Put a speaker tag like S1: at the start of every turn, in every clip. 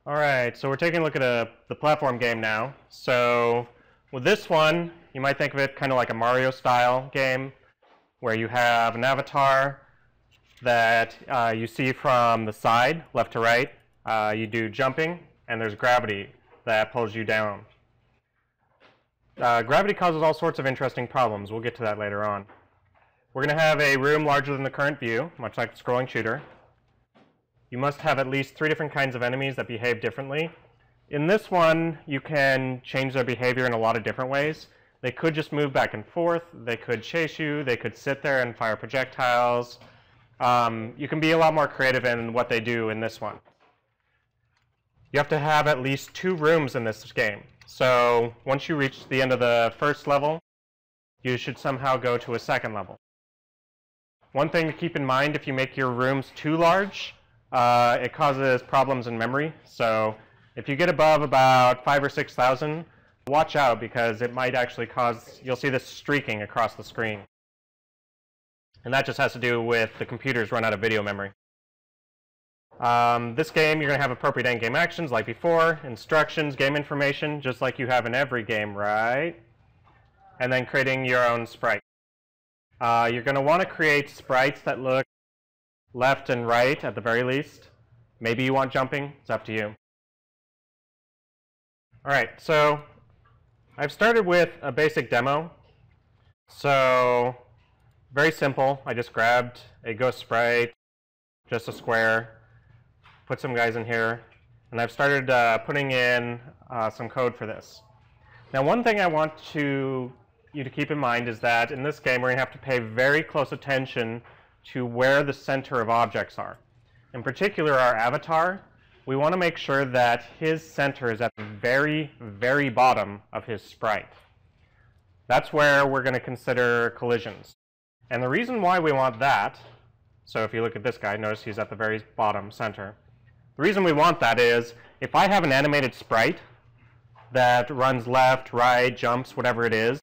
S1: Alright, so we're taking a look at the platform game now. So with this one, you might think of it kind of like a Mario style game where you have an avatar that you see from the side, left to right. You do jumping, and there's gravity that pulls you down. Gravity causes all sorts of interesting problems. We'll get to that later on. We're going to have a room larger than the current view, much like the scrolling shooter. You must have at least 3 different kinds of enemies that behave differently. In this one, you can change their behavior in a lot of different ways. They could just move back and forth. They could chase you. They could sit there and fire projectiles. You can be a lot more creative in what they do in this one. You have to have at least 2 rooms in this game. So once you reach the end of the first level, you should somehow go to a second level. One thing to keep in mind, if you make your rooms too large, it causes problems in memory. So if you get above about 5,000 or 6,000, watch out, because it might actually cause, you'll see this streaking across the screen. And that just has to do with the computers run out of video memory. This game, you're going to have appropriate endgame actions like before, instructions, game information, just like you have in every game, right? And then creating your own sprite. You're going to want to create sprites that look left and right at the very least. Maybe you want jumping. It's up to you. All right, so I've started with a basic demo. So very simple. I just grabbed a ghost sprite, just a square, put some guys in here, and I've started putting in some code for this. Now, one thing I want you to keep in mind is that in this game, we're going to have to pay very close attention to where the center of objects are. In particular, our avatar, we want to make sure that his center is at the very, very bottom of his sprite. That's where we're going to consider collisions. And the reason why we want that, so if you look at this guy, notice he's at the very bottom center. The reason we want that is, if I have an animated sprite that runs left, right, jumps, whatever it is,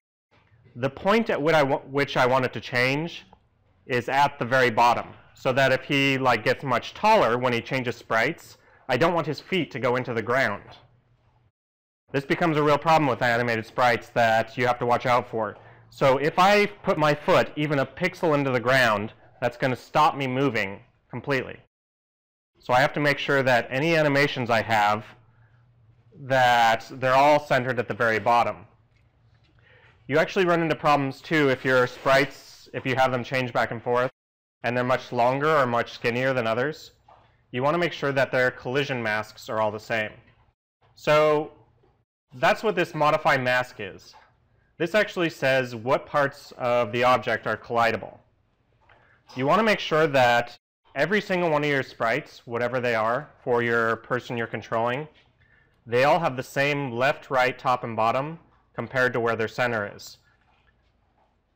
S1: the point at which I want it to change is at the very bottom, so that if he gets much taller when he changes sprites, I don't want his feet to go into the ground. This becomes a real problem with animated sprites that you have to watch out for. So if I put my foot even a pixel into the ground, that's going to stop me moving completely. So I have to make sure that any animations I have, that they're all centered at the very bottom. You actually run into problems too if your sprites, if you have them change back and forth, and they're much longer or much skinnier than others. You want to make sure that their collision masks are all the same. So that's what this modify mask is. This actually says what parts of the object are collidable. You want to make sure that every single one of your sprites, whatever they are, for your person you're controlling, they all have the same left, right, top, and bottom compared to where their center is.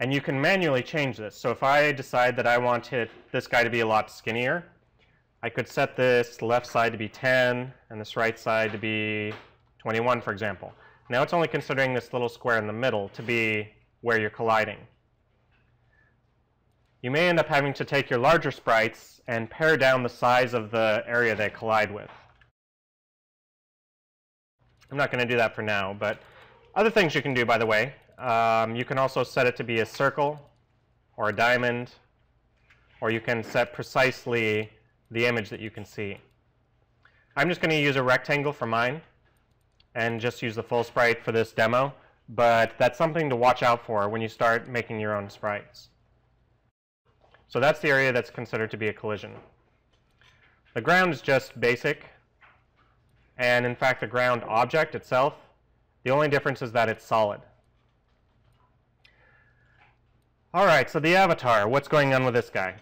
S1: And you can manually change this. So if I decide that I wanted this guy to be a lot skinnier, I could set this left side to be 10 and this right side to be 21, for example. Now it's only considering this little square in the middle to be where you're colliding. You may end up having to take your larger sprites and pare down the size of the area they collide with. I'm not going to do that for now, but other things you can do, by the way, you can also set it to be a circle or a diamond, or you can set precisely the image that you can see. I'm just going to use a rectangle for mine and just use the full sprite for this demo, but that's something to watch out for when you start making your own sprites. So that's the area that's considered to be a collision. The ground is just basic, and in fact the ground object itself, the only difference is that it's solid. Alright, so the avatar, what's going on with this guy?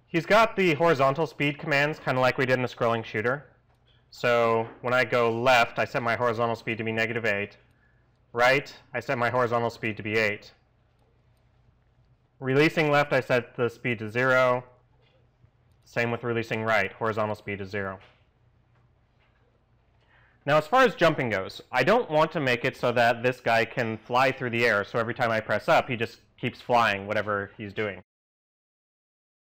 S1: He's got the horizontal speed commands, kind of like we did in the scrolling shooter. So when I go left, I set my horizontal speed to be -8. Right, I set my horizontal speed to be 8. Releasing left, I set the speed to 0. Same with releasing right, horizontal speed is 0. Now, as far as jumping goes, I don't want to make it so that this guy can fly through the air, so every time I press up, he just keeps flying, whatever he's doing.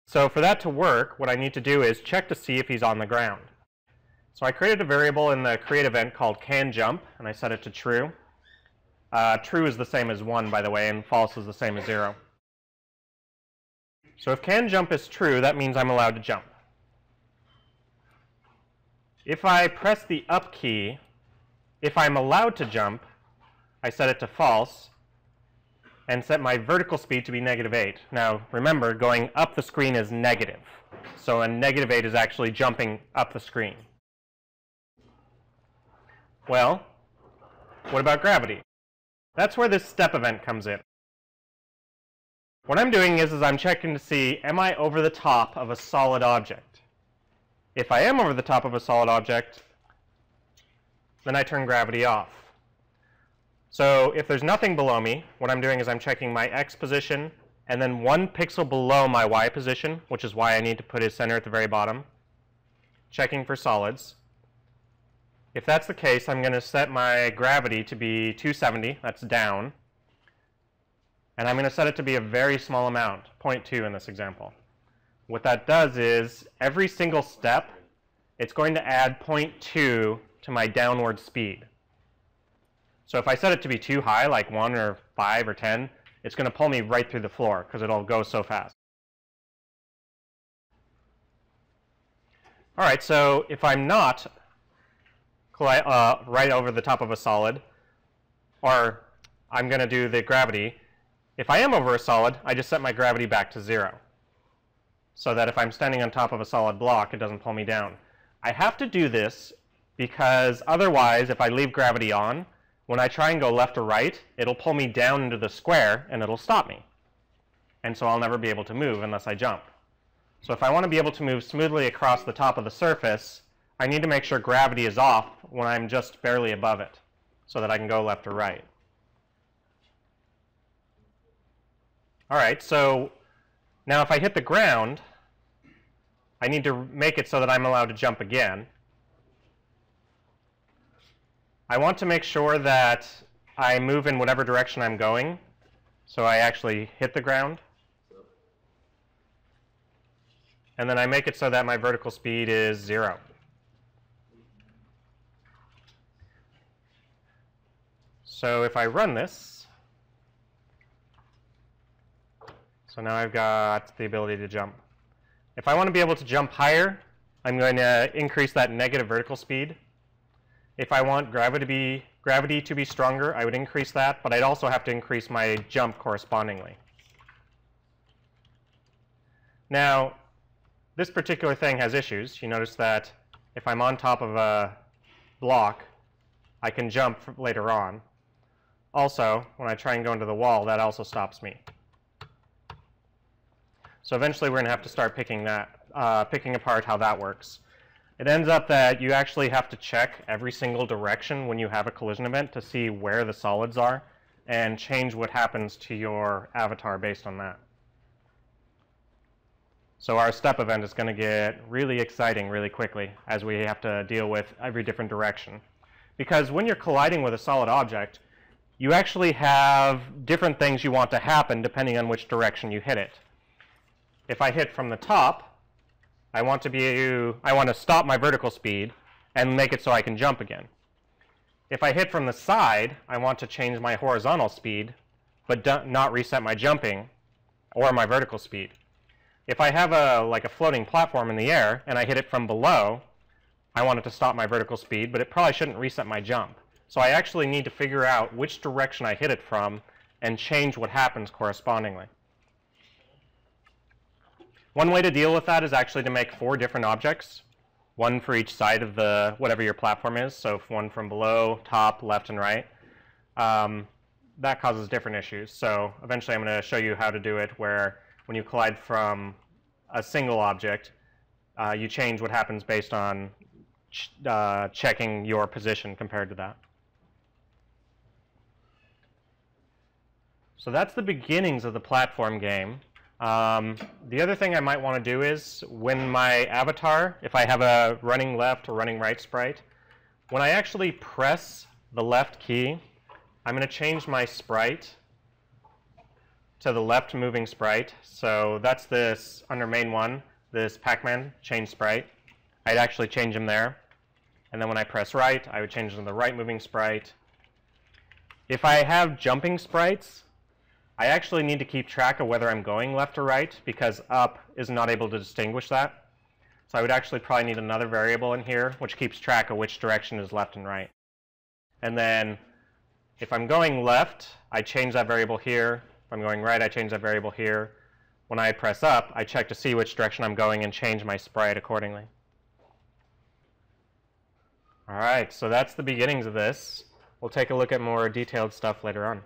S1: So for that to work, what I need to do is check to see if he's on the ground. So I created a variable in the create event called canJump, and I set it to true. True is the same as 1, by the way, and false is the same as 0. So if canJump is true, that means I'm allowed to jump. If I press the up key, if I'm allowed to jump, I set it to false and set my vertical speed to be -8. Now, remember, going up the screen is negative. So a -8 is actually jumping up the screen. Well, what about gravity? That's where this step event comes in. What I'm doing is I'm checking to see, am I over the top of a solid object? If I am over the top of a solid object, then I turn gravity off. So if there's nothing below me, what I'm doing is I'm checking my X position and then 1 pixel below my Y position, which is why I need to put his center at the very bottom, checking for solids. If that's the case, I'm going to set my gravity to be 270, that's down, and I'm going to set it to be a very small amount, 0.2 in this example. What that does is, every single step, it's going to add 0.2 to my downward speed. So if I set it to be too high, like 1 or 5 or 10, it's going to pull me right through the floor, because it'll go so fast. All right, so if I'm not right over the top of a solid, or I'm going to do the gravity. If I am over a solid, I just set my gravity back to 0, so that if I'm standing on top of a solid block, it doesn't pull me down. I have to do this because otherwise, if I leave gravity on, when I try and go left or right, it'll pull me down into the square, and it'll stop me. And so I'll never be able to move unless I jump. So if I want to be able to move smoothly across the top of the surface, I need to make sure gravity is off when I'm just barely above it, so that I can go left or right. All right, so now if I hit the ground, I need to make it so that I'm allowed to jump again. I want to make sure that I move in whatever direction I'm going, so I actually hit the ground. And then I make it so that my vertical speed is 0. So if I run this, so now I've got the ability to jump. If I want to be able to jump higher, I'm going to increase that negative vertical speed. If I want gravity to be stronger, I would increase that, but I'd also have to increase my jump correspondingly. Now, this particular thing has issues. You notice that if I'm on top of a block, I can jump later on. Also, when I try and go into the wall, that also stops me. So eventually we're going to have to start picking apart how that works. It ends up that you actually have to check every single direction when you have a collision event to see where the solids are and change what happens to your avatar based on that. So our step event is going to get really exciting really quickly as we have to deal with every different direction. Because when you're colliding with a solid object, you actually have different things you want to happen depending on which direction you hit it. If I hit from the top, I want to stop my vertical speed and make it so I can jump again. If I hit from the side, I want to change my horizontal speed, but not reset my jumping or my vertical speed. If I have like a floating platform in the air and I hit it from below, I want it to stop my vertical speed, but it probably shouldn't reset my jump. So I actually need to figure out which direction I hit it from and change what happens correspondingly. One way to deal with that is actually to make 4 different objects, one for each side of whatever your platform is, so one from below, top, left, and right. That causes different issues. So eventually I'm going to show you how to do it where when you collide from a single object, you change what happens based on checking your position compared to that. So that's the beginnings of the platform game. The other thing I might want to do is when my avatar, if I have a running left or running right sprite, when I actually press the left key, I'm going to change my sprite to the left moving sprite. So that's this under main one, this Pac-Man change sprite. I'd actually change him there. and then when I press right, I would change to the right moving sprite. If I have jumping sprites, I actually need to keep track of whether I'm going left or right, because up is not able to distinguish that. So I would actually probably need another variable in here, which keeps track of which direction is left and right. And then if I'm going left, I change that variable here. If I'm going right, I change that variable here. When I press up, I check to see which direction I'm going and change my sprite accordingly. All right, so that's the beginnings of this. We'll take a look at more detailed stuff later on.